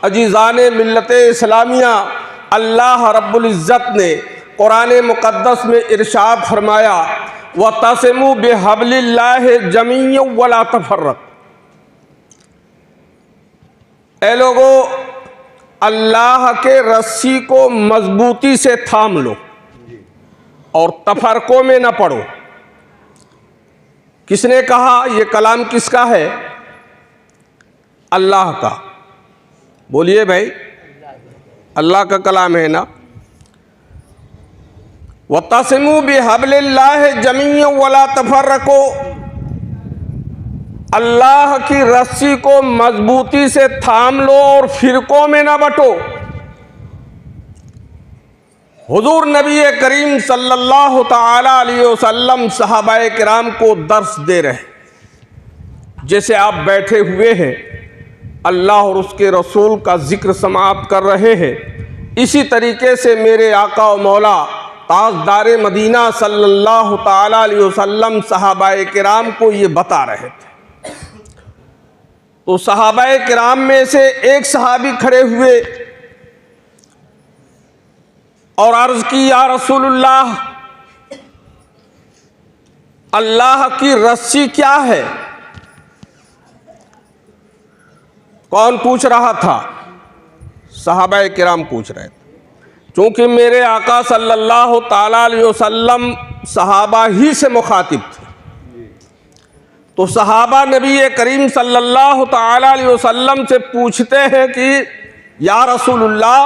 अजीज़ान मिल्लत इस्लामिया, अल्लाह रब्बुल इज़्ज़त ने कुरान मुक़द्दस में इरशाद फरमाया, वतसिमू बिहब्लिल्लाहि जमीअन वला तफर्रक़ू। ए लोगो, अल्लाह के रस्सी को मजबूती से थाम लो और तफरकों में न पड़ो। किसने कहा? ये कलाम किसका है? अल्लाह का। बोलिए भाई, अल्लाह का कलाम है ना। वतसिमू बिहब्लिल्लाहि जमीअन वला तफर्रक़ू, अल्लाह की रस्सी को मजबूती से थाम लो और फिरकों में ना बंटो। हुजूर नबी करीम सल्लल्लाहु ताला अलैहि वसल्लम सहाबाए किराम को दर्स दे रहे, जैसे आप बैठे हुए हैं अल्लाह और उसके रसूल का जिक्र समाअत कर रहे हैं, इसी तरीके से मेरे आका और मौला ताजदार मदीना सल्लल्लाहु ताला अलैहि वसल्लम सहाबाए किराम को ये बता रहे थे। तो सहाबाए किराम में से एक सहाबी खड़े हुए और अर्ज की, या रसूलुल्लाह, अल्लाह की रस्सी क्या है? कौन पूछ रहा था? सहाबाए किराम पूछ रहे थे। चूंकि मेरे आका सल्लल्लाहु ताला अलैहि वसल्लम सहाबा ही से मुखातिब थे, तो सहाबा नबी करीम सल्लल्लाहु ताला अलैहि वसल्लम से पूछते हैं कि या रसूलुल्लाह,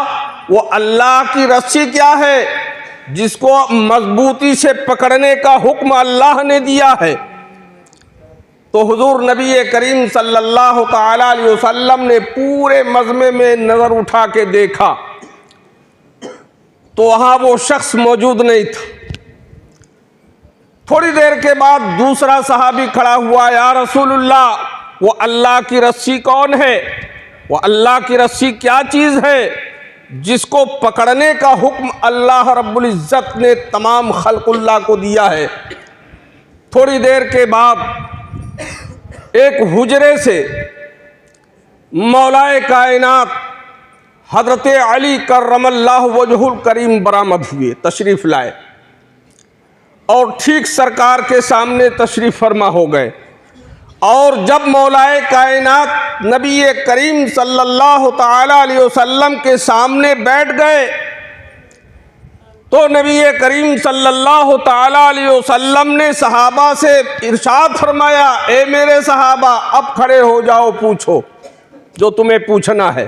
वो अल्लाह की रस्सी क्या है जिसको मजबूती से पकड़ने का हुक्म अल्लाह ने दिया है? तो हुजूर नबी करीम सल्लल्लाहु ताला अलैहि वसल्लम ने पूरे मजमे में नजर उठा के देखा तो वहां वो शख्स मौजूद नहीं था। थोड़ी देर के बाद दूसरा सहाबी खड़ा हुआ, या रसूलुल्लाह, वो अल्लाह की रस्सी कौन है? वो अल्लाह की रस्सी क्या चीज है जिसको पकड़ने का हुक्म अल्लाह रब्बुल इज़्ज़त ने तमाम खल्कुल्लाह को दिया है? थोड़ी देर के बाद एक हुजरे से मौलाए कायनात हजरत अली करमल्लाहु वजहुल करीम बरामद हुए, तशरीफ लाए और ठीक सरकार के सामने तशरीफ फरमा हो गए। और जब मौलाए कायनात नबी करीम सल्लल्लाहु ताला अलैहि वसल्लम के सामने बैठ गए तो नबी करीम सल्लल्लाहु ताला अलैहि वसल्लम ने सहाबा से इरशाद फरमाया, ए मेरे सहाबा, अब खड़े हो जाओ, पूछो जो तुम्हें पूछना है।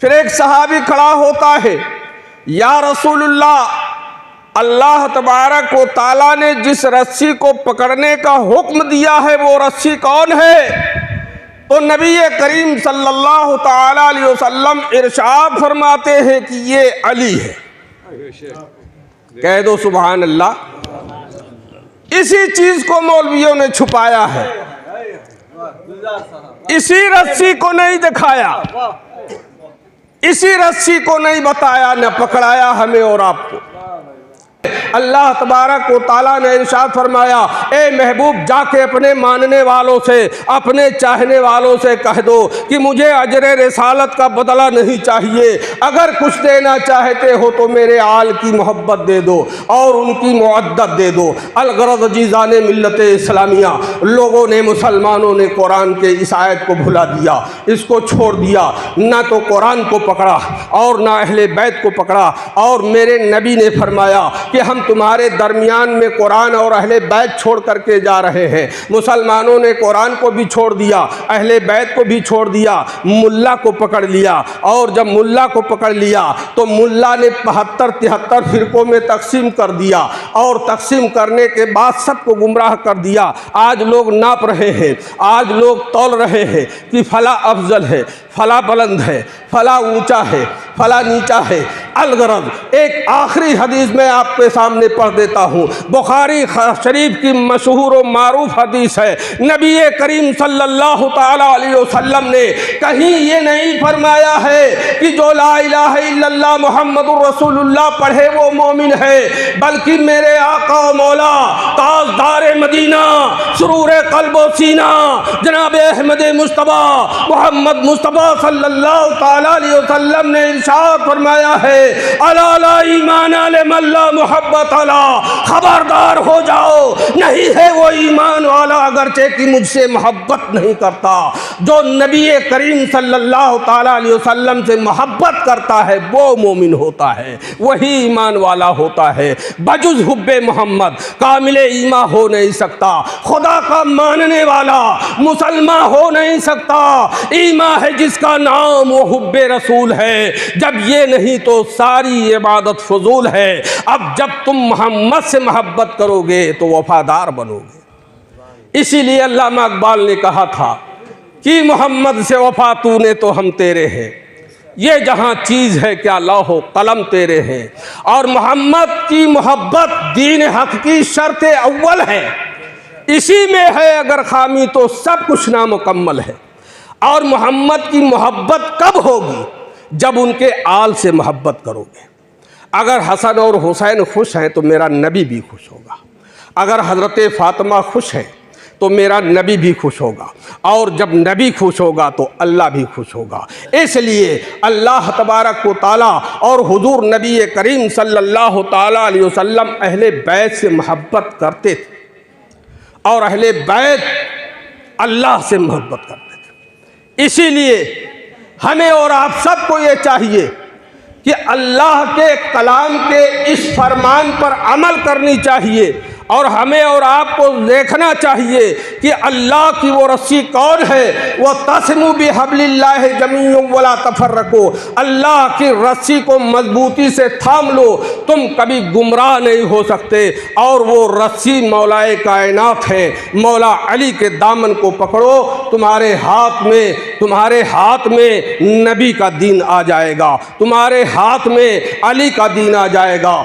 फिर एक सहाबी खड़ा होता है, या रसूलुल्लाह, अल्लाह तबारक व ताला ने जिस रस्सी को पकड़ने का हुक्म दिया है वो रस्सी कौन है? तो नबी करीम सल्लल्लाहु ताला अलैहि वसल्लम इरशाद फरमाते हैं कि ये अली है। कह दो सुभान अल्लाह। इसी चीज को मौलवियों ने छुपाया है, इसी रस्सी को नहीं दिखाया, इसी रस्सी को नहीं बताया, न पकड़ाया हमें और आपको। अल्लाह तबारक व ताला ने इरशाद फरमाया, ए महबूब, जाके अपने मानने वालों से, अपने चाहने वालों से कह दो कि मुझे अजर रिसालत का बदला नहीं चाहिए। अगर कुछ देना चाहते हो तो मेरे आल की मोहब्बत दे दो और उनकी मुअद्दत दे दो। अलगरज़ अजीज़ान मिल्लत इस्लामिया, लोगों ने, मुसलमानों ने कुरान के इस आयत को भुला दिया, इसको छोड़ दिया, ना तो कुरान को पकड़ा और ना अहले बैत को पकड़ा। और मेरे नबी ने फरमाया कि हम तुम्हारे दरमियान में कुरान और अहले बैत छोड़ करके जा रहे हैं। मुसलमानों ने कुरान को भी छोड़ दिया, अहले बैत को भी छोड़ दिया, मुल्ला को पकड़ लिया। और जब मुल्ला को पकड़ लिया तो मुल्ला ने 72-73 फिरकों में तकसीम कर दिया और तकसीम करने के बाद सबको गुमराह कर दिया। आज लोग नाप रहे हैं, आज लोग तौल रहे हैं कि फला अफजल है, फला बुलंद है, फला ऊंचा है, फला नीचा है। अलगरज एक आखिरी हदीस में आपके सामने पढ़ देता हूँ। बुखारी शरीफ की मशहूर और मारूफ हदीस है। नबी करीम सल्लल्लाहु ताला अलैहि वसल्लम ने कहीं ये नहीं फरमाया है कि जो ला इलाहा इल्लल्लाह मुहम्मदुर रसूलुल्लाह पढ़े वो मोमिन है, बल्कि मेरे आका मौला ताजदार मदीना सुरूर क़ल्बो सीना जनाब अहमद मुस्तफ़ा मोहम्मद मुस्तफ़ा सल्लल्लाहु ताला अलैहि वसल्लम ने इरशाद फरमाया है, अला ला ईमान लिमन ला मुहब्बत अला, खबरदार हो जाओ, नहीं है वो ईमान वाला अगरचे कि मुझसे मोहब्बत नहीं करता। जो नबी करीम सल्लल्लाहु ताला अलैहि वसल्लम से मोहब्बत करता है वो मोमिन होता है, वही ईमान वाला होता है। बजुज़ हुब्बे मोहम्मद कामिले ईमान हो नहीं सकता। खुदा का मानने वाला मुसलमान हो नहीं सकता। ईमान है जिसका नाम वो हुब्बे रसूल है। जब ये नहीं तो सारी इबादत फजूल है। अब जब तुम मोहम्मद से मोहब्बत करोगे तो वफादार बनोगे। इसीलिए अल्लामा इकबाल ने कहा था कि मोहम्मद से वफा तूने तो हम तेरे हैं, ये जहाँ चीज़ है क्या लौहो कलम तेरे हैं। और मोहम्मद की मोहब्बत दीन हक की शर्त अव्वल है। इसी में है अगर खामी तो सब कुछ नामुकम्मल है। और मोहम्मद की मोहब्बत कब होगी? जब उनके आल से मोहब्बत करोगे। अगर हसन और हुसैन खुश हैं तो मेरा नबी भी खुश होगा। अगर हज़रत फ़ातिमा खुश है तो मेरा नबी भी खुश होगा। और जब नबी खुश होगा तो अल्लाह भी खुश होगा। इसलिए अल्लाह तबारक व तआला और हुजूर नबी करीम सल्लल्लाहु ताला अलैहि वसल्लम अहले बैत से मोहब्बत करते थे और अहले बैत अल्लाह से मोहब्बत करते थे। इसीलिए हमें और आप सबको ये चाहिए कि अल्लाह के कलाम के इस फरमान पर अमल करनी चाहिए। और हमें और आपको देखना चाहिए कि अल्लाह की वो रस्सी कौन है, वह तस्मु बिहब्लिल्लाहि जमीअन वला तफर्रकू, अल्लाह की रस्सी को मजबूती से थाम लो, तुम कभी गुमराह नहीं हो सकते। और वो रस्सी मौलाए कायनात है। मौला अली के दामन को पकड़ो, तुम्हारे हाथ में नबी का दीन आ जाएगा, तुम्हारे हाथ में अली का दीन आ जाएगा।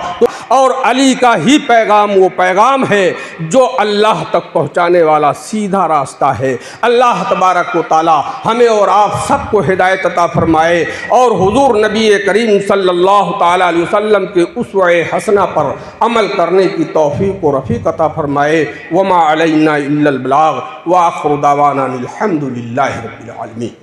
और अली का ही पैगाम वो पैगाम है जो अल्लाह तक पहुँचाने वाला सीधा रास्ता है। अल्लाह तबारक व तआला हमें और आप सबको हिदायत अता फरमाए और हुजूर नबी करीम सल्लल्लाहु ताला अलैहि वसल्लम के उसवे हसना पर अमल करने की तौफीक व रफ़ीक अता फरमाए। वमा अलैना इल्लल बलाग व आखिरु दावाना अनिल हम्दुलिल्लाहि रब्बिल आलमीन।